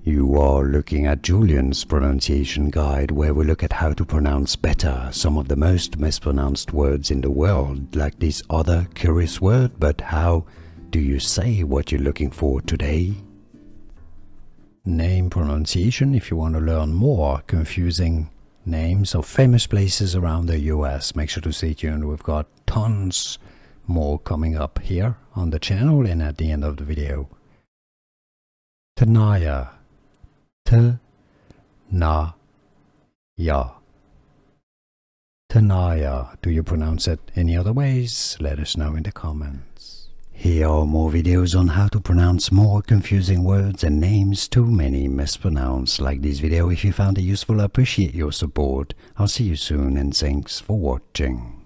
You are looking at Julian's pronunciation guide, where we look at how to pronounce better some of the most mispronounced words in the world, like this other curious word. But how do you say what you're looking for today? Name pronunciation if you want to learn more confusing names of famous places around the US. Make sure to stay tuned. We've got tons more coming up here on the channel and at the end of the video. Tenaya. Tenaya. Tenaya. Do you pronounce it any other ways? Let us know in the comments. Here are more videos on how to pronounce more confusing words and names too many mispronounced. Like this video if you found it useful. I appreciate your support. I'll see you soon and thanks for watching.